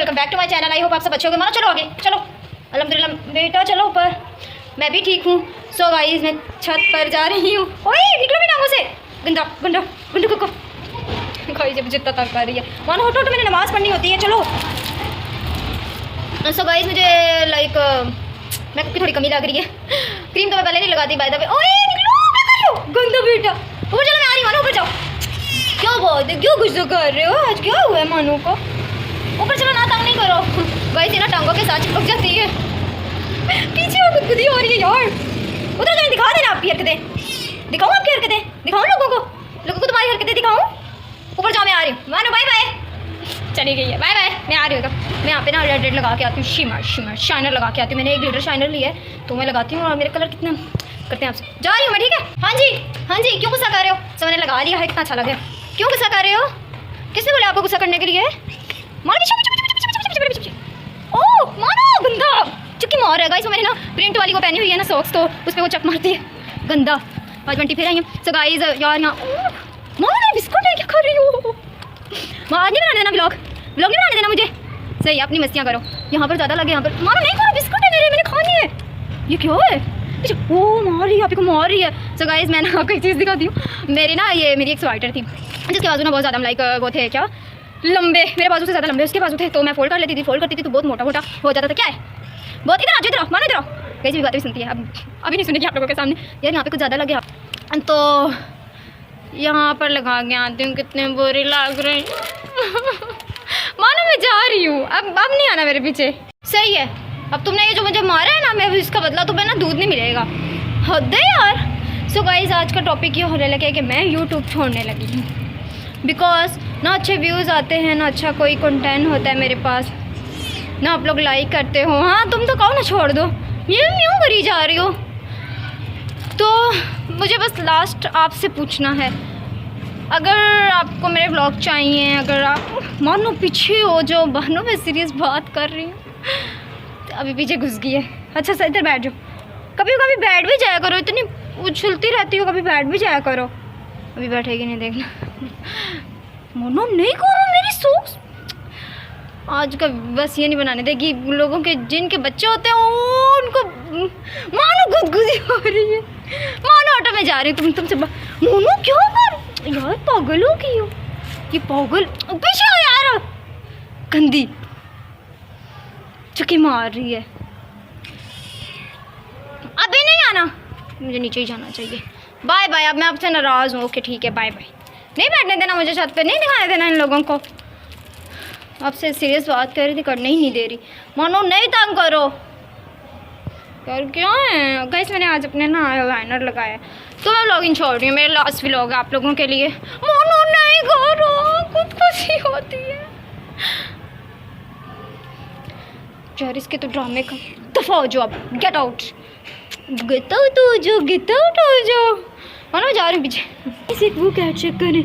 Welcome back to my channel. I hope आप सब अच्छे होंगे। मानो चलो आगे चलो। अल्हम्दुलिल्लाह बेटा चलो ऊपर, मैं भी ठीक हूँ। सो गाइस मैं छत पर जा रही हूँ। ओए निकलो भी टांगों से, गंदा गंदा गुंडू को गाइस जब जितना तक कर रही है। मानो हटो हटो, मैंने नमाज़ पढ़नी होती है। चलो सो गाइस मुझे लाइक मेकअप की थोड़ी कमी लग रही है। क्रीम तो मैं पहले नहीं लगाती बाय द वे। ओए निकलो, क्या कर रहे हो गंदा बेटा। ऊपर चलो, मैं आ रही हूँ। मानो ऊपर जाओ। क्या बात है, क्यों गुस्सा कर रहे हो? आज क्या हुआ है मानो को? ऊपर चलो ना, तंग नहीं करो। गाइस ये ना टांगों के साथ चिपक जाती है। पीछे वो गुदगुदी हो रही है यार। उधर जाए, दिखा देना आपकी हरकतें। दिखाऊँ आपकी हरकतें? दिखाऊँ लोगों को तुम्हारी हरकतें दिखाऊँ? ऊपर जाओ, मैं आ रही हूँ। मानो बाय बाय, चली गई है। बाय बाय, मैं आ रही हूँ। मैं यहाँ पे ना रेड लगा के आती हूँ, शिमर शिमर शाइनर लगा के आती हूँ। मैंने एक ग्लिटर शाइनर लिया है तो मैं लगाती हूँ, और मेरे कलर कितना करते हैं आपसे। जा रही हूँ मैं, ठीक है? हाँ जी, क्यों गुस्सा कर रहे हो? सब मैंने लगा लिया है, कितना अच्छा लग रहा है। क्यों गुस्सा कर रहे हो? किसने बोला आपको गुस्सा करने के लिए? ओह मानो गंदा चुक्की मार है। गाइस मैंने ना प्रिंट वाली को पहनी हुई है ना सॉक्स, तो उस पर वो चक मारती है। गंदा 520 फिर आई है। सो गाइस यार यहाँ मानो बिस्कुट है, क्या कर रही हो? आज नहीं बनाने देना व्लॉग नहीं बनाने देना मुझे। सही, अपनी मस्तियाँ करो। यहाँ पर ज़्यादा लगे, यहाँ पर मानो नहीं करो। बिस्कुट है मेरे, मैंने खानी है। ये क्या है? ओ मार रही है, आपको मार रही है। सो गाइस मैं ना आपको एक चीज़ दिखाती हूँ। मेरी एक स्वेटर थी जिसके बाजू ना बहुत ज़्यादा लाइक वो थे क्या लंबे, मेरे बाजू से ज़्यादा लंबे उसके बाजू थे, तो मैं फोल्ड कर लेती थी। फोल्ड करती थी तो बहुत मोटा मोटा हो जाता था। क्या है बहुत? इधर आओ मानो, इधर आओ। कैसी भी बातें भी सुनती है, अब अभी नहीं सुनेगी आप लोगों के सामने। यार यहाँ पे कुछ ज़्यादा लगे तो यहाँ पर लगा के आती हूँ। कितने बुरे लग रहे हैं। मानो मैं जा रही हूँ, अब नहीं आना मेरे पीछे। सही है, अब तुमने ये जो मुझे मारा है ना, मैं इसका बदला तुम्हें ना दूध नहीं मिलेगा। हद है यार। सो गाइस आज का टॉपिक ये होने लगे कि मैं यूट्यूब छोड़ने लगी हूँ, बिकॉज ना अच्छे व्यूज़ आते हैं, ना अच्छा कोई कंटेंट होता है मेरे पास, ना आप लोग लाइक करते हो। हाँ तुम तो कहो ना छोड़ दो, ये क्यों करी जा रही हो? तो मुझे बस लास्ट आपसे पूछना है, अगर आपको मेरे व्लॉग चाहिए, अगर आप मानो पीछे हो जो बहनों में सीरियस बात कर रही हूँ, तो अभी पीछे घुस गई है। अच्छा सर इधर बैठ जाओ, कभी कभी बैठ भी जाया करो, इतनी उछलती रहती हो, कभी बैठ भी जाया करो। अभी बैठेगी नहीं, देखना। मोनो नहीं करो मेरी सोच आज का बस ये नहीं बनाने देगी। लोगों के जिनके बच्चे होते हैं उनको मानो गुदगुदी हो रही है। मानो ऑटो में जा रही हूँ, तुमसे मोनो क्यों कर यार, पागल हो गई हो। ये पागल पीछे हो यार, गंदी चुकी मार रही है। अभी नहीं आना, मुझे नीचे ही जाना चाहिए। बाय बाय, अब मैं आपसे नाराज़ हूँ। ओके ठीक है, बाय बाय। नहीं बैठने देना मुझे छत पे, नहीं दिखाने देना इन लोगों को। आपसे सीरियस बात कर रही थी, करने ही नहीं दे रही। मानो नहीं तंग करो यार, क्यों है? गाइस मैंने आज अपने ना लाइनर लगाया, तो मैं व्लॉगिंग छोड़ रही हूँ। मेरा लास्ट व्लॉग है आप लोगों के लिए। मानो नहीं करो, खुदकुशी होती है यार। इसके तो ड्रामे का दफा हो जाओ, अब गेट आउट हो जाओ। मानो जा रही हूँ पीछे, इसे वो क्या चेक करें।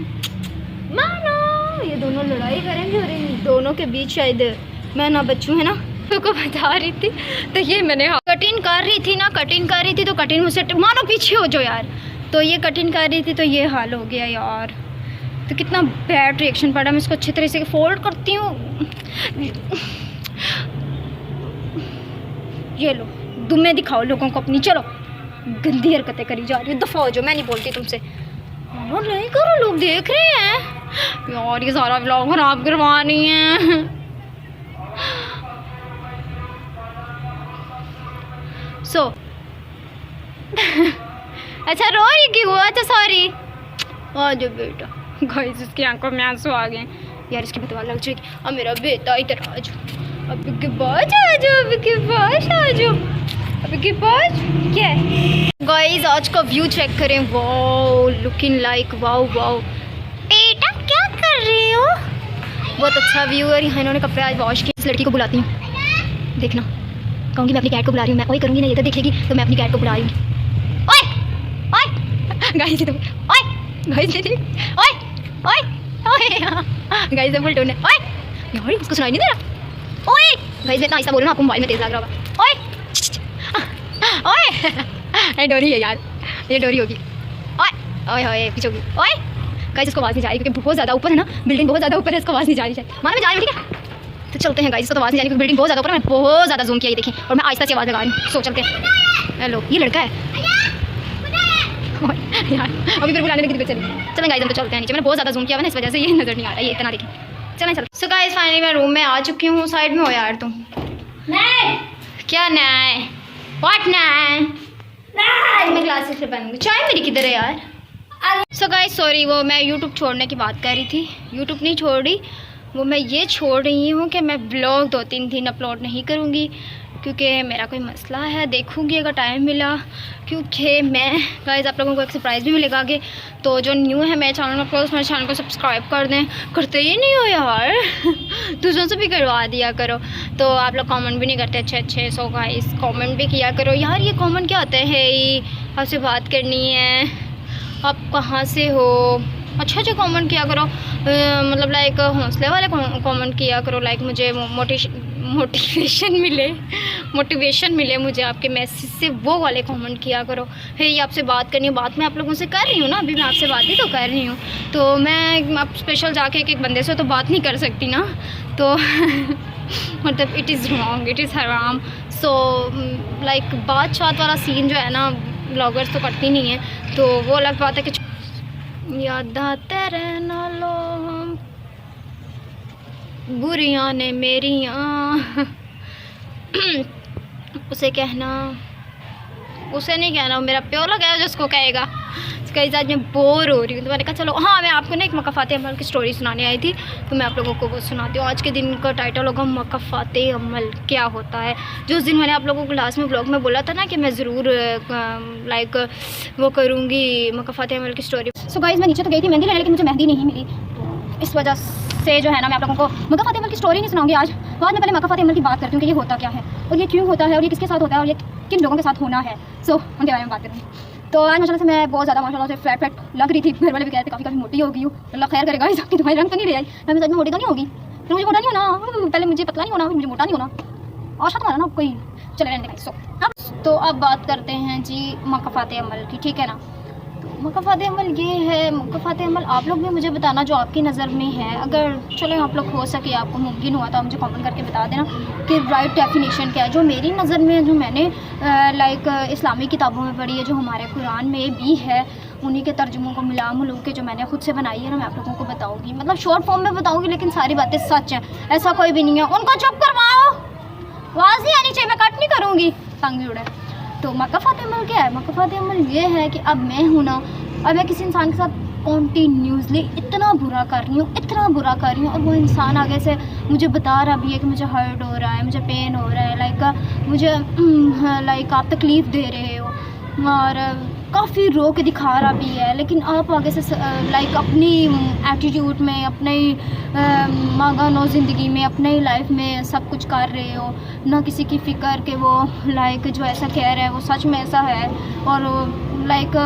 मानो ये दोनों लड़ाई करेंगे और इन दोनों के बीच शायद मैं ना बच्चूँ, है ना। को बता रही थी तो ये मैंने कटिंग कर रही थी तो कटिंग मुझसे मानो पीछे हो जाओ यार। तो ये कटिंग कर रही थी तो ये हाल हो गया यार। तो कितना बैड रिएक्शन पड़ा। मैं इसको अच्छी तरह से फोल्ड करती हूँ। ये लो दुम्मे दिखाओ लोगों को अपनी। चलो गंदी हरकतें करी जा रही है, दफ़ा हो जाओ। मैं नहीं बोलती तुमसे। और नहीं करो, लोग देख रहे हैं यार। ये सारा व्लॉग खराब करवानी है। सो अच्छा रो रही क्यों? अच्छा सॉरी। आ जाओ बेटा। गाइस इसकी आंखों में आंसू आ गए यार, इसकी बदवा लग जाएगी। अब मेरा बेटा इधर आ जाओ, अब के पास आ जाओ, अब के पास आ जाओ, अब के पास। क्या है गाइस आज का व्यू चेक करें। Wow looking like wow wow. बेटा क्या कर रही हो? बहुत अच्छा व्यू है। यहाँ इन्होंने कपड़े आज वॉश किए। इस लड़की को बुलाती हूँ, देखना कहूँगी मैं अपनी कैट को बुला रही हूँ। मैं ओए करूँगी ना, ये तो देखेगी तो मैं अपनी कैट को बुला रही हूँ। ओए ओए गाइस तो ओए गाइस ओए ओए ओए गाइस फुल टोन है। ओए यार इसको सुनाई नहीं दे रहा। ओए गाइस मैं इतना ऐसा बोल रहा हूँ, आपको मोबाइल में तेज लग रहा होगा। ओए ओए डोरी है यार, ये डोरी होगी। ओए ओए ओए पीछे होगी। ओए गाइस इसको आवाज़ नहीं जा रही क्योंकि बहुत ज़्यादा ऊपर है ना, बिल्डिंग बहुत ज़्यादा ऊपर है, इसको आवाज़ नहीं जा रही है। मान मैं जा रही हूँ, ठीक है। तो चलते हैं गाइस, तो आवाज़ नहीं आनी, बिल्डिंग बहुत ज़्यादा ऊपर है, मैं बहुत ज़्यादा जूम किया ये देखिए, और मैं आहिस्ता से आवाज़ लगा रही हूँ। सो चलते हैं। हेलो, ये लड़का है यार, अभी फिर बुलाने लगी थी, चलिए चलें गाइस, हम तो चलते हैं नीचे। मैंने बहुत ज़्यादा जूम किया है ना, इस वजह से ये नज़र नहीं आ रहा है, ये इतना देखिए। चलें चलो। सो गाइस फाइनली मैं रूम में आ चुकी हूँ। साइड में हो यार तुम। नहीं क्या नहीं, व्हाट नहीं, मैं क्लासेस से बनूंगी। चाय मेरी किधर है यार? सो गाइस सॉरी, वो मैं यूट्यूब छोड़ने की बात कर रही थी। यूट्यूब नहीं छोड़ रही, वो मैं ये छोड़ रही हूँ कि मैं ब्लॉग 2-3 दिन अपलोड नहीं करूँगी, क्योंकि मेरा कोई मसला है। देखूँगी अगर टाइम मिला, क्योंकि मैं गाइस आप लोगों को एक सरप्राइज़ भी मिलेगा आगे। तो जो न्यू है मेरे चैनल में, प्लीज़ मेरे चैनल को सब्सक्राइब कर दें। करते ही नहीं हो यार दूसरों से भी करवा दिया करो। तो आप लोग कमेंट भी नहीं करते अच्छे। सो गाइस कमेंट भी किया करो यार। ये कमेंट क्या होता है, आपसे बात करनी है, आप कहाँ से हो, अच्छे कमेंट किया करो। मतलब लाइक हौसले वाले कमेंट किया करो, लाइक मुझे मोटिवेशन मिले मुझे आपके मैसेज से, वो वाले कमेंट किया करो। ये आपसे बात करनी है, बात मैं आप लोगों से कर रही हूँ ना, अभी मैं आपसे बात ही तो कर रही हूँ। तो मैं अब स्पेशल जाके एक बंदे से तो बात नहीं कर सकती ना, तो मतलब it is wrong, it is हराम। सो लाइक बात वाला सीन जो है ना, ब्लॉगर्स तो करती नहीं है, तो वो अलग बात है कि याद आते रहना लो बुरियां ने मेरियां उसे कहना, उसे नहीं कहना, मेरा प्यो लगा जिसको कहेगा। कई आज मैं बोर हो रही हूँ, तो मैंने कहा चलो हाँ मैं आपको ना एक मकाफ़ाते अमल की स्टोरी सुनाने आई थी, तो मैं आप लोगों को वो सुनाती हूँ। आज के दिन का टाइटल होगा मकाफ़ाते अमल क्या होता है। जो उस दिन मैंने आप लोगों को लास्ट में ब्लॉग में बोला था ना कि मैं ज़रूर लाइक वो करूँगी मकाफ़ाते अमल की स्टोरी। सो गाइस मैं नीचे तो गई थी मेहंदी लेने, लेकिन मुझे मेहंदी नहीं मिली, तो इस वजह से जो है ना मैं आप लोगों को मकाफ़ाते अमल की स्टोरी नहीं सुनाऊंगी आज। बाद में पहले मकाफ़ाते अमल की बात करती हूँ कि ये होता क्या है, और ये क्यों होता है, और ये किसके साथ होता है, और ये किन लोगों के साथ होना है। सो उनके बारे में बात करूँगी। तो आज माशाल्लाह से मैं बहुत ज़्यादा माशाल्लाह से फ्लैट लग रही थी। घर वाले भी कहते थे काफ़ी मोटी हो गई हूँ। अल्लाह खैर करेगा, इसकी तुम्हारी रंग तो नहीं रही आई, मैं सच में मोटी तो नहीं होगी, फिर मुझे मोटा नहीं होना, पहले मुझे पतला नहीं होना, फिर मुझे मोटा नहीं होना, और तुम्हारा ना कोई चले रहने देगा। तो अब बात करते हैं जी मकाफ़ाते अमल की, ठीक है ना। मकाफ़ाते अमल ये है, मकाफ़ाते अमल आप लोग भी मुझे बताना जो आपकी नज़र में है। अगर चलो आप लोग हो सके, आपको मुमकिन हुआ तो आप मुझे कमेंट करके बता देना कि राइट डेफिनेशन क्या है। जो मेरी नज़र में, जो मैंने लाइक इस्लामी किताबों में पढ़ी है, जो हमारे कुरान में भी है, उन्हीं के तर्जुमों को मिला मिलू के जो मैंने खुद से बनाई है ना, मैं आप लोगों को बताऊँगी। मतलब शॉर्ट फॉर्म में बताऊँगी, लेकिन सारी बातें सच हैं, ऐसा कोई भी नहीं है। उनको चुप करवाओ, आवाज़ नहीं आनी चाहिए, मैं कट नहीं करूँगी, तंग जुड़े। तो मकाफ़ाते अमल क्या है? मकाफ़ाते अमल ये है कि अब मैं हूँ ना, अब मैं किसी इंसान के साथ कॉन्टीन्यूसली इतना बुरा कर रही हूँ, और वो इंसान आगे से मुझे बता रहा भी है कि मुझे हर्ट हो रहा है, मुझे पेन हो रहा है, लाइक मुझे लाइक आप तकलीफ़ दे रहे हो, और काफ़ी रो के दिखा रहा भी है, लेकिन आप आगे से लाइक अपनी एटीट्यूड में, अपने मागानो ज़िंदगी में, अपने लाइफ में सब कुछ कर रहे हो, ना किसी की फ़िक्र के वो लाइक जो ऐसा कह रहा है वो सच में ऐसा है। और लाइक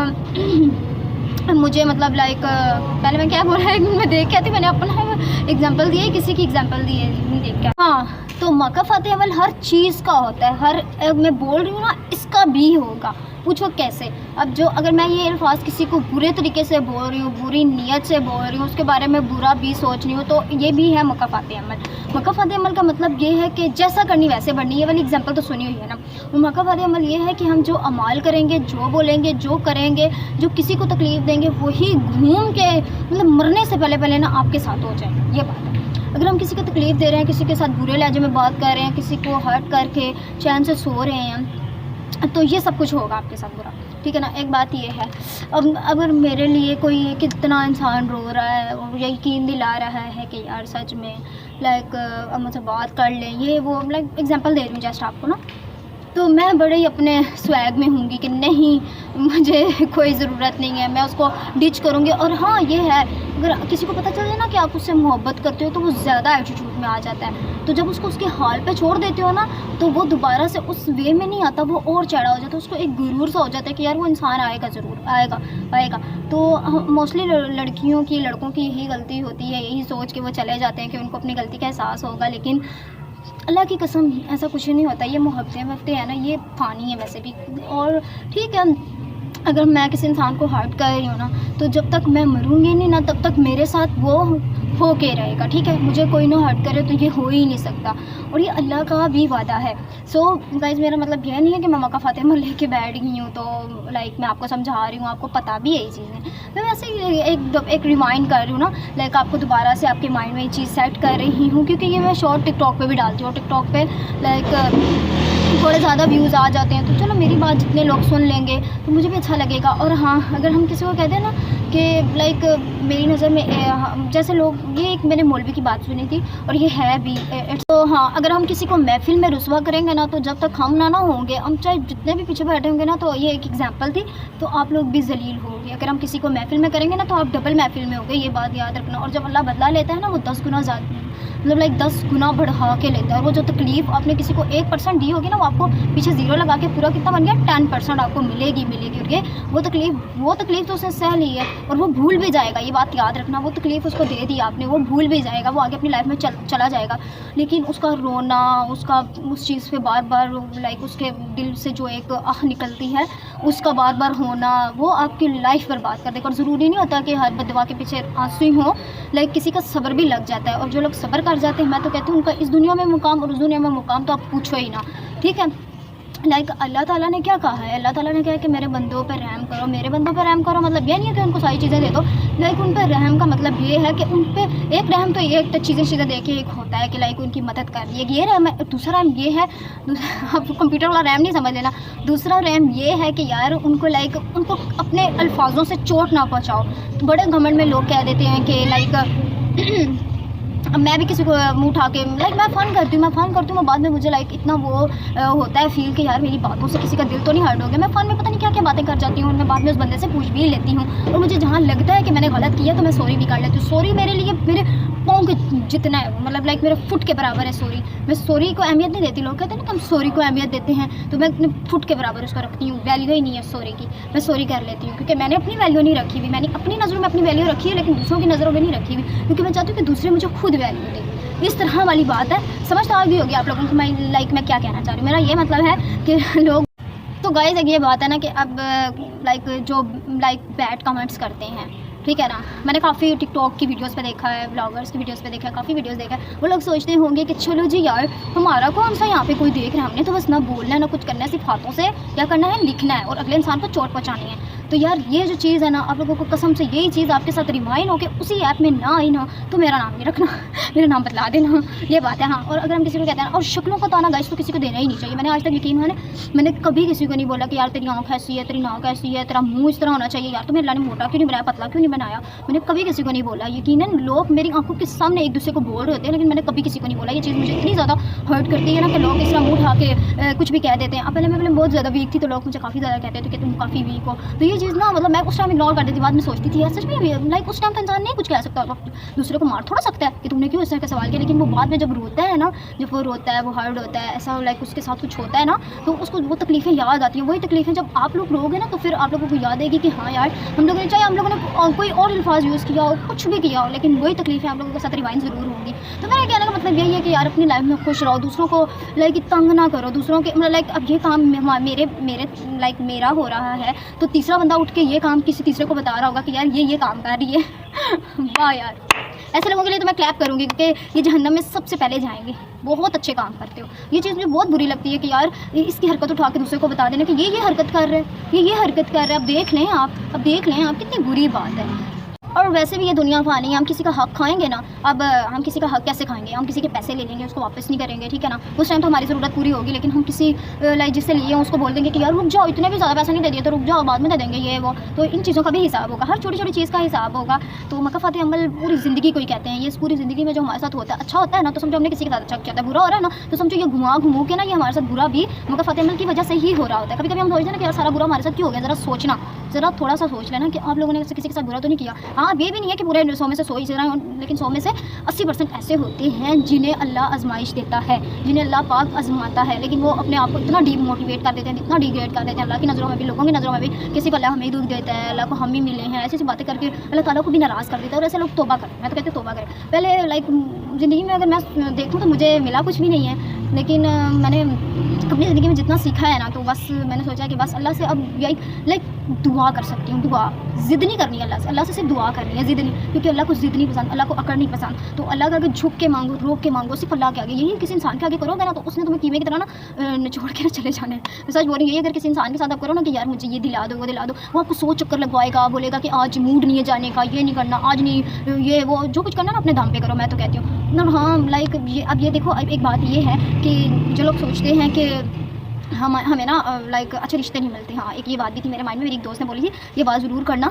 मुझे मतलब लाइक पहले मैं क्या बोल रहा है, मैं देख के आती, मैंने अपना एग्जांपल दिए, किसी की एग्जांपल दिए देख के। हाँ, तो मकाफ़ाते अमल हर चीज़ का होता है, हर मैं बोल रही हूँ ना, इसका भी होगा। पूछो कैसे? अब जो अगर मैं ये अल्फाज किसी को बुरे तरीके से बोल रही हूँ, बुरी नीयत से बोल रही हूँ, उसके बारे में बुरा भी सोच रही हूँ, तो ये भी है मकाफ़ाते अमल। मकाफ़ाते अमल का मतलब ये है कि जैसा करनी वैसे बढ़नी। ये वाली एग्जांपल तो सुनी हुई है ना। वो मकाफ़ाते अमल ये है कि हम जो अमाल करेंगे, जो बोलेंगे, जो करेंगे, जो किसी को तकलीफ़ देंगे, वही घूम के मतलब मरने से पहले ना आपके साथ हो जाए। ये बात है। अगर हम किसी को तकलीफ़ दे रहे हैं, किसी के साथ बुरे लहजे में बात कर रहे हैं, किसी को हर्ट करके चैन से सो रहे हैं, तो ये सब कुछ होगा आपके साथ बुरा, ठीक है ना। एक बात ये है, अब अगर मेरे लिए कोई कितना इंसान रो रहा है और यकीन दिला रहा है कि यार सच में लाइक अब मुझसे बात कर लें, ये वो लाइक एग्जांपल दे रही हूँ जस्ट आपको ना, तो मैं बड़े ही अपने स्वैग में होंगी कि नहीं मुझे कोई ज़रूरत नहीं है, मैं उसको डिच करूँगी। और हाँ ये है, अगर किसी को पता चल जाए ना कि आप उससे मोहब्बत करते हो, तो वो ज़्यादा एटीट्यूड में आ जाता है। तो जब उसको उसके हाल पे छोड़ देते हो ना, तो वो दोबारा से उस वे में नहीं आता, वो और चढ़ा हो जाता है, उसको एक गुरूर सा हो जाता है कि यार वो इंसान आएगा, ज़रूर आएगा। तो मोस्टली लड़कियों की, लड़कों की यही गलती होती है, यही सोच के वो चले जाते हैं कि उनको अपनी गलती का एहसास होगा, लेकिन अल्लाह की कसम ऐसा कुछ नहीं होता। ये मोहब्बतें है ना, ये फ़ानी है वैसे भी। और ठीक है, अगर मैं किसी इंसान को हर्ट कर रही हूँ ना, तो जब तक मैं मरूंगी नहीं ना, तब तक मेरे साथ वो हो के रहेगा, ठीक है। मुझे कोई ना हर्ट करे तो ये हो ही नहीं सकता, और ये अल्लाह का भी वादा है। सो गाइज़, मेरा मतलब यह नहीं है कि मैं मौका फ़ातिमा लेके बैठ गई हूँ, तो लाइक मैं आपको समझा रही हूँ, आपको पता भी है ये चीज़ें। मैं वैसे ही एक रिमाइंड कर रही हूँ ना, लाइक आपको दोबारा से आपके माइंड में ये चीज़ सेट कर रही हूँ, क्योंकि ये मैं शॉर्ट टिकटॉक पे भी डालती हूँ। टिकटॉक पे लाइक थोड़े ज़्यादा व्यूज़ आ जाते हैं, तो चलो मेरी बात जितने लोग सुन लेंगे तो मुझे भी अच्छा लगेगा। और हाँ, अगर हम किसी को कहते हैं ना कि लाइक मेरी नज़र में जैसे लोग, ये एक मैंने मौलवी की बात सुनी थी और ये है भी, तो हाँ, अगर हम किसी को महफिल में रुसवा करेंगे ना, तो जब तक हम ना होंगे, हम चाहे जितने भी पीछे बैठे होंगे ना, तो ये एक एग्जाम्पल थी, तो आप लोग भी जलील होंगे। अगर हम किसी को महफिल में करेंगे ना, तो आप डबल महफिल में होंगे, ये बात याद रखना। और जब अल्लाह बदला लेता है ना, वो 10 गुना ज़्यादा, मतलब लाइक 10 गुना बढ़ा के लेता है। और वो जो तकलीफ़ आपने किसी को 1% दी होगी ना, वो आपको पीछे ज़ीरो लगा के पूरा कितना बन गया, 10% आपको मिलेगी। और ये वो तकलीफ़ तो उसने सह ली है, और वो भूल भी जाएगा, ये बात याद रखना। वो तकलीफ़ उसको दे दी आपने, वो भूल भी जाएगा, वो आगे अपनी लाइफ में चला जाएगा। लेकिन उसका रोना, उसका उस चीज़ पे बार बार लाइक उसके दिल से जो एक आह निकलती है, उसका बार बार होना, वो आपकी लाइफ बर्बाद कर देगा। और ज़रूरी नहीं होता कि हर बददुआ के पीछे आंसू ही हो, लाइक किसी का सब्र भी लग जाता है। और जो लोग सब्र कर जाते हैं, मैं तो कहती हूँ उनका इस दुनिया में मुकाम और उस दुनिया में मुकाम तो आप पूछो ही ना, ठीक है। लाइक अल्लाह ताला ने क्या कहा है, अल्लाह ताला ने कहा है कि मेरे बंदों पर रहम करो, मेरे बंदों पर रहम करो। मतलब ये नहीं है कि उनको सारी चीज़ें दे दो, लाइक उन पर रहम का मतलब ये है कि उन पर एक रहम तो ये तो चीज़ें दे के एक होता है कि लाइक उनकी मदद कर दी है, ये रहम है। दूसरा रहम ये है, आप कंप्यूटर वाला रहम नहीं समझ लेना। दूसरा रहम ये है कि यार उनको लाइक उनको अपने अल्फाजों से चोट ना पहुँचाओ। तो बड़े घमंड में लोग कह देते हैं कि लाइक अब मैं भी किसी को मुँह उठा के लाइक मैं फ़न करती हूँ, बाद में मुझे लाइक इतना वो होता है फील कि यार मेरी बातों से किसी का दिल तो नहीं हर्ट हो गया। मैं फ़न में पता नहीं क्या क्या बातें कर जाती हूँ, मैं बाद में उस बंदे से पूछ भी लेती हूँ, और मुझे जहाँ लगता है कि मैंने गलत किया तो मैं सॉरी भी कर लेती हूँ। सॉरी मेरे लिए मेरे पाँव के जितना है, मतलब लाइक मेरे फुट के बराबर है सॉरी। मैं सॉरी को अहमियत नहीं देती, लोग कहते हैं ना कि हम सॉरी को अहमियत देते हैं, तो मैं अपने फुट के बराबर उसको रखती हूँ। वैल्यू ही नहीं है सॉरी की, मैं सॉरी कर लेती हूँ, क्योंकि मैंने अपनी वैल्यू नहीं रखी हुई। मैंने अपनी नज़रों में अपनी वैल्यू रखी है, लेकिन दूसरों की नज़रों में नहीं रखी हुई, क्योंकि मैं चाहती हूँ कि दूसरे मुझे खुद वैल्यू दें। इस तरह वाली बात है, समझ तो आ गई होगी आप लोगों को मैं क्या कहना चाह रही हूँ। मेरा ये मतलब है कि लोग तो गाइस ये बात है ना कि अब लाइक जो लाइक बैड कमेंट्स करते हैं, ठीक है ना, मैंने काफ़ी टिकटॉक की वीडियोस पे देखा है, ब्लॉगर्स की वीडियोस पे देखा है, काफ़ी वीडियोस देखा है। वो लोग सोचते होंगे कि चलो जी यार, हमारा कौन सा यहाँ पे कोई देख रहा है, हमने तो बस ना बोलना है ना कुछ करना है, सिर्फ हाथों से क्या करना है, लिखना है और अगले इंसान को चोट पहुँचानी है। तो यार ये जो चीज़ है ना, आप लोगों को कसम से यही चीज़ आपके साथ रिमाइंड हो के उसी ऐप में ना आई ना, तो मेरा नाम नहीं रखना, मेरा नाम बदला देना, ये बात है। हाँ, और अगर हम किसी को कहते हैं, और शक्लों का ताना गाइस तो किसी को देना ही नहीं चाहिए। मैंने आज तक यकीन है, मैंने कभी किसी को नहीं बोला कि यार तेरी आँख ऐसी है, तेरी नाक ऐसी है, तेरा मुँह इस तरह होना चाहिए, यार तुम्हें अल्लाह ने मोटा क्यों नहीं बनाया, पतला क्यों नहीं बनाया। मैंने कभी किसी को नहीं बोला। यकीनन लोग मेरी आंखों के सामने एक दूसरे को बोल रहे होते हैं, लेकिन मैंने कभी किसी को नहीं बोला। ये चीज़ मुझे इतनी ज़्यादा हर्ट करती है ना कि लोग इस तरह मुँह उठा के कुछ भी कह देते हैं। अब पहले मैं बहुत ज़्यादा वीक थी, तो लोग मुझे काफ़ी ज़्यादा कहते थे कि तुम काफ़ी वीक हो। तो ये चीज़ ना मतलब मैं उस टाइम इग्नोर कर देती, बाद में सोचती थी यार सच में लाइक उस टाइम तो इंसान नहीं कुछ कह सकता, दूसरे को मार थोड़ा सकता है कि तुमने क्यों इस तरह का सवाल किया। लेकिन वो बाद में जब रोता है ना, जब वो रोता है, वो हर्ट होता है, ऐसा लाइक उसके साथ कुछ होता है ना, तो उसको वो तकलीफ़ें याद आती हैं। वही तकलीफ़ें जब आप लोग रोगे ना, तो फिर आप लोगों को याद आएगी कि हाँ यार, हम लोगों ने चाहे हम लोगों ने कोई और अल्फाज यूज़ किया हो, कुछ भी किया हो, लेकिन वही तकलीफ़ें आप लोगों के साथ रिवाइंड ज़रूर होंगी। तो मेरा कहने का मतलब यही है कि यार अपनी लाइफ में खुश रहो, दूसरों को लाइक तंग ना करो, दूसरों के मतलब लाइक अब ये काम मेरे लाइक मेरा हो रहा है, तो तीसरा बंदा उठ के ये काम किसी तीसरे को बता रहा होगा कि यार ये काम कर रही है। वाह यार, ऐसे लोगों के लिए तो मैं क्लैप करूँगी, क्योंकि ये जहन्नम में सबसे पहले जाएंगे। बहुत अच्छे काम करते हो। ये चीज़ मुझे बहुत बुरी लगती है कि यार इसकी हरकत उठा के दूसरे को बता देना कि ये हरकत कर रहे हैं, ये हरकत कर रहे हैं, अब देख लें आप, कितनी बुरी बात है। और वैसे भी ये दुनिया फ़ानी है, हम किसी का हक खाएंगे ना, अब हम किसी का हक कैसे खाएंगे, हम किसी के पैसे ले लेंगे, उसको वापस नहीं करेंगे, ठीक है ना। उस टाइम तो हमारी ज़रूरत पूरी होगी, लेकिन हम किसी लाइक जिससे लिए उसको बोल देंगे कि यार रुक जाओ, इतने भी ज़्यादा पैसा नहीं दे दिए तो रुक जाओ, बाद में दे देंगे ये वो। तो इन चीज़ों का भी हिसाब होगा, हर छोटी छोटी चीज़ का हिसाब होगा। तो मकाफ़ाती अमल पूरी ज़िंदगी को ही कहते हैं। ये पूरी ज़िंदगी में जो हमारे साथ होता है अच्छा होता है ना, तो समझो हमने किसी के साथ अच्छा किया था, बुरा हो रहा है ना, तो समझो ये घुमा के ना ये हमारे साथ बुरा भी मकाफ़ाती अमल की वजह से ही हो रहा होता है। कभी कभी हम सोचते हैं ना कि यार सारा बुरा हमारे साथ क्यों हो गया, ज़रा थोड़ा सा सोच लेना कि आप लोगों ने किसी के साथ बुरा तो नहीं किया। हाँ, ये भी नहीं है कि पूरे 100 में से 100 ही रहा है, लेकिन 100 में से 80% ऐसे होते हैं जिन्हें अल्लाह आजमाइश देता है, जिन्हें अल्लाह पाक आजमाता है, लेकिन वो अपने आप को इतना डीमोटिवेट कर देते हैं, इतना डिग्रेड कर देते हैं अल्लाह की नज़रों में भी, लोगों की नज़रों में भी। किसी को अल्लाह हमें दुख देता है, अल्लाह को हम ही मिले हैं, ऐसी बातें करके अल्लाह ताला को भी नाराज़ कर देता है। और ऐसे लोग तौबा करें, मैं तो कहती हूँ तौबा करें। पहले लाइक ज़िंदगी में अगर मैं देखूँ तो मुझे मिला कुछ भी नहीं है, लेकिन मैंने अपनी ज़िंदगी में जितना सीखा है ना, तो बस मैंने सोचा कि बस अल्लाह से अब यही लाइक दुआ कर सकती हूँ। दुआ, ज़िद नहीं करनी है अल्लाह से सिर्फ दुआ करनी है, ज़िद नहीं, क्योंकि अल्लाह को ज़िद नहीं पसंद, अल्लाह को अकड़ नहीं पसंद। तो अल्लाह का आगे झुक के मांगो, रोक के मांगो, सिर्फ अल्लाह के आगे। यही किसी इंसान के आगे करोगे ना तो उसने तुम्हें कीमे की तरह ना निचोड़ के ना चले जाना है। सच बोल रही है, अगर किसी इंसान के साथ आप करो ना कि यार मुझे ये दिला दो, वो दिला दो, वो आपको 100 चक्कर लगवाएगा, बोलेगा कि आज मूड नहीं है जाने का, ये नहीं करना, आज नहीं, ये वो जो कुछ करना ना अपने दाम पे करो, मैं तो कहती हूँ ना। हाँ लाइक ये अब ये देखो, अब एक बात ये है कि जो लोग सोचते हैं कि हमें ना लाइक अच्छे रिश्ते नहीं मिलते। हाँ, एक ये बात भी थी मेरे माइंड में, मेरी एक दोस्त ने बोली थी, ये बात ज़रूर करना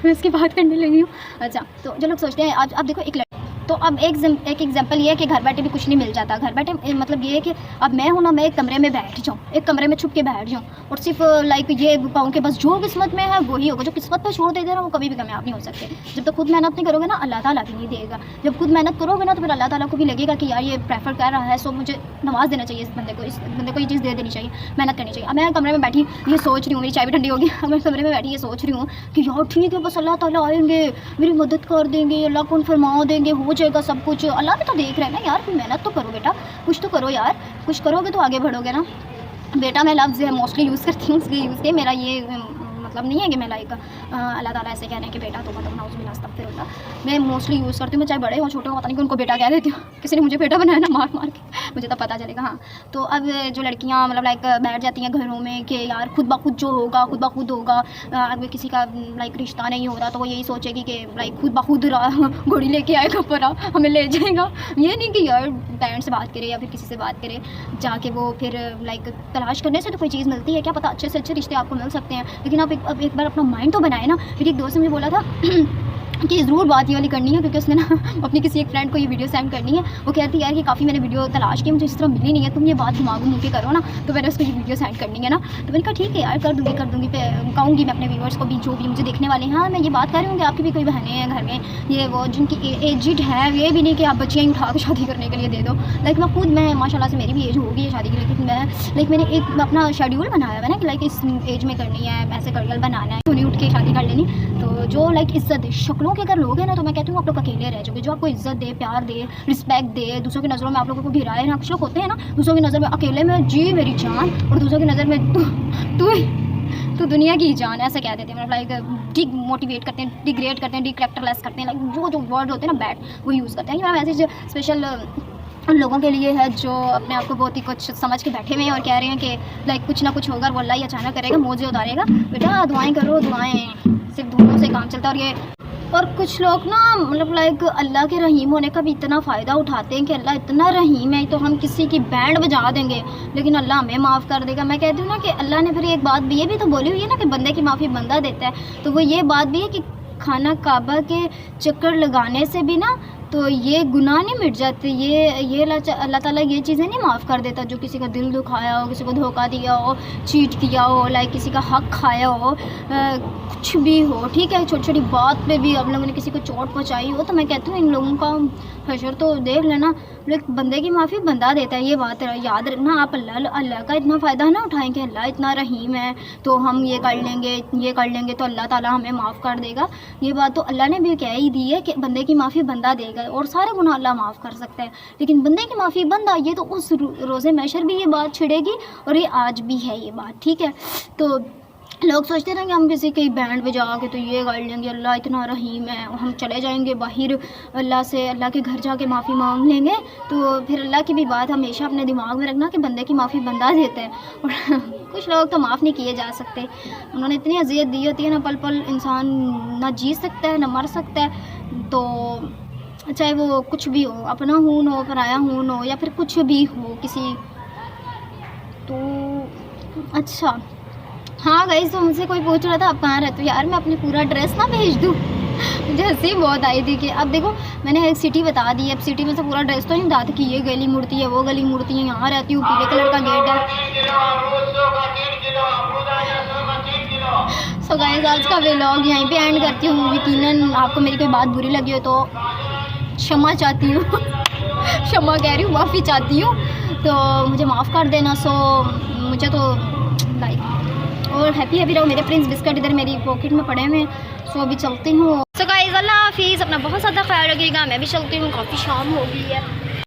मैं इसकी बात करने लगी हूँ। अच्छा, तो जो लोग सोचते हैं, आज अब देखो तो अब एक एग्जांपल ये है कि घर बैठे भी कुछ नहीं मिल जाता। घर बैठे मतलब ये है कि अब मैं हूँ ना, मैं एक कमरे में बैठ जाऊँ, एक कमरे में छुप के बैठ जाऊँ और सिर्फ लाइक ये कहूँ कि बस जो किस्मत में है वही होगा। जो किस्मत पर छोड़ देते हैं ना, वो कभी भी कामयाब नहीं हो सकते। जब तक खुद मेहनत नहीं करोगे ना, अल्लाह ताला भी नहीं देगा। जब खुद मेहनत करोगे ना, तो फिर अल्लाह ताला को भी लगेगा कि यार ये प्रेफर कर रहा है, सो मुझे नवाज देना चाहिए इस बंदे को ये चीज़ दे देनी चाहिए, मेहनत करनी चाहिए। अब मैं कमरे में बैठी ये सोच रही हूँ, मेरी चाय भी ठंडी होगी, अब मैं कमरे में बैठी ये सोच रही हूँ कि यार ठीक है, बस अल्लाह ताला आएंगे, मेरी मदद कर देंगे, अल्लाह को फरमा देंगे, हो जाएगा सब कुछ। अल्लाह भी तो देख रहे हैं ना यार, कोई मेहनत तो करो बेटा, कुछ तो करो यार, कुछ करोगे तो आगे बढ़ोगे ना। बेटा मैं लफ्ज़ मोस्टली यूज़ करती हूँ, उसके यूज़ के मेरा ये मतलब नहीं है कि मैं लाइक अल्लाह ताला ऐसे कह रहे हैं कि बेटा तो मतलब नाउज़ बिल्लाह अस्तग़फिरुल्लाह, मैं मोस्टली यूज़ करती हूँ। मैं चाहे बड़े हो छोटे हो, पता नहीं कि उनको बेटा कह देती हूँ, किसी ने मुझे बेटा बनाया ना मार मार के, मुझे तो पता चलेगा। हाँ, तो अब जो लड़कियाँ मतलब लाइक बैठ जाती हैं घरों में कि यार खुद ब खुद जो होगा खुद ब खुद होगा, अगर किसी का लाइक रिश्ता नहीं हो रहा तो वो यही सोचेगी कि लाइक खुद ब खुद घोड़ी लेके आएगा परा हमें ले जाएगा। ये नहीं कि यार पेरेंट्स से बात करे या फिर किसी से बात करे जाके, वो फिर लाइक तलाश करने से तो कोई चीज़ मिलती है, क्या पता अच्छे से अच्छे रिश्ते आपको मिल सकते हैं। लेकिन आप एक बार अपना माइंड तो बनाए ना। मेरी एक दोस्त ने मुझे बोला था कि ज़रूर बात ये वाली करनी है, क्योंकि उसने ना अपनी किसी एक फ्रेंड को ये वीडियो सेंड करनी है। वो कहती है यार कि काफ़ी मैंने वीडियो तलाश की, मुझे इस तरह मिली नहीं है, तुम ये बात दिमाग में के करो ना, तो मैंने उसको ये वीडियो सेंड करनी है ना। तो मैंने कहा ठीक है यार, कर दूँगी कहूँगी मैं अपने व्यूअर्स को भी, जो भी मुझे देखने वाले हैं। हाँ, मैं ये बात कर रही हूँ कि आपकी भी कोई बहनें हैं घर में, ये वो जिनकी एजिड है, ये भी नहीं कि आप बच्चियाँ उठा के शादी करने के लिए दे दो। लाइक मैं खुद, मैं माशाल्लाह से मेरी भी एज होगी है शादी की, लेकिन मैं लाइक मैंने एक अपना शेड्यूल बनाया है ना कि लाइक इस एज में करनी है, ऐसे गर्ल बनाना है, उन्हें उठ के शादी कर लेनी। तो जो लाइक इज्जत दे, शक्लों के अगर लोग हैं ना, तो मैं कहती हूँ आप लोग अकेले रह जाओगे। जो आपको इज्जत दे, प्यार दे, रिस्पेक्ट दे, दूसरों की नज़रों में आप लोगों को गिराए ना। कुछ लोग होते हैं ना, दूसरों की नज़र में अकेले में जी मेरी जान, और दूसरों की नज़र में तू दुनिया की जान, ऐसा कह देते हैं। मतलब लाइक डी मोटिवेट करते हैं, डिग्रेड करते हैं, डी कैरेक्टरलेस करते हैं, लाइक जो वर्ड होते हैं ना बैड, वो यूज़ करते हैं। ये मैसेज स्पेशल उन लोगों के लिए है जो अपने आप को बहुत ही कुछ समझ के बैठे हुए हैं और कह रहे हैं कि लाइक कुछ ना कुछ होगा, वो अल्लाह ही अचानक करेगा, मौजे उतारेगा। बेटा दुआएं करो, दुआएं, सिर्फ दुआओं से काम चलता है। और कुछ लोग ना मतलब लाइक अल्लाह के रहीम होने का भी इतना फ़ायदा उठाते हैं कि अल्लाह इतना रहीम है तो हम किसी की बैंड बजा देंगे लेकिन अल्लाह हमें माफ़ कर देगा। मैं कहती हूँ ना कि अल्लाह ने फिर एक बात भी, ये भी तो बोली हुई है ना कि बंदे की माफ़ी बंदा देता है। तो वो ये बात भी है कि खाना काबा के चक्कर लगाने से भी ना तो ये गुनाह नहीं मिट जाते। ये अल्लाह ताला ये चीज़ें नहीं माफ़ कर देता, जो किसी का दिल दुखाया हो, किसी को धोखा दिया हो, चीट किया हो, लाइक किसी का हक खाया हो, कुछ भी हो, ठीक है। छोटी छोटी बात पे भी आप लोगों ने किसी को चोट पहुंचाई हो, तो मैं कहती हूँ इन लोगों का हशर तो देख लेना। लेकिन बंदे की माफ़ी बंदा देता है, ये बात याद रखना। आप अल्लाह का इतना फ़ायदा ना उठाएं कि अल्लाह इतना रहीम है तो हम ये कर लेंगे तो अल्लाह ताला हमें माफ़ कर देगा। ये बात तो अल्लाह ने भी कह ही दी है कि बंदे की माफ़ी बंदा देगा और सारे गुनाह अल्लाह माफ़ कर सकता है, लेकिन बंदे की माफ़ी बंदा, ये तो उस रोज़े महशर भी ये बात छिड़ेगी और ये आज भी है ये बात, ठीक है। तो लोग सोचते हैं कि हम किसी के बैंड पे जाके तो ये कर लेंगे, अल्लाह इतना रहीम है, हम चले जाएंगे बाहर अल्लाह से, अल्लाह के घर जाके माफ़ी मांग लेंगे। तो फिर अल्लाह की भी बात हमेशा अपने दिमाग में रखना कि बंदे की माफ़ी बंदा देता है। और कुछ लोग तो माफ़ नहीं किए जा सकते, उन्होंने इतनी अजियत दी होती है ना, पल पल इंसान ना जी सकता है ना मर सकता है। तो चाहे वो कुछ भी हो, अपना खून हो, पराया खून हो, या फिर कुछ भी हो किसी। तो अच्छा हाँ गाइस, तो मुझसे कोई पूछ रहा था आप कहाँ रहते हो, यार मैं अपनी पूरा ड्रेस ना भेज दूँ। मुझे हंसी बहुत आई थी कि अब देखो मैंने एक सिटी बता दी, अब सिटी में से पूरा ड्रेस तो नहीं बता कि ये गली मुड़ती है, वो गली मुड़ती है, यहाँ रहती हूँ, पीले कलर का गेट है। सो गाइस, आज का व्लॉग यहीं पे एंड करती हूँ। यकीनन आपको मेरी कोई बात बुरी लगी हो तो क्षमा चाहती हूँ क्षमा कह रही हूँ, माफ़ी चाहती हूँ, तो मुझे माफ़ कर देना। सो मुझे तो लाइक और हैप्पी रहो। मेरे प्रिंस बिस्किट इधर मेरी पॉकेट में पड़े हुए हैं। सो अभी चलती हूँ। सो गाइस, अल्लाह हाफिज़, अपना बहुत ज़्यादा ख्याल रखिएगा। मैं भी चलती हूँ, काफ़ी शाम हो गई है।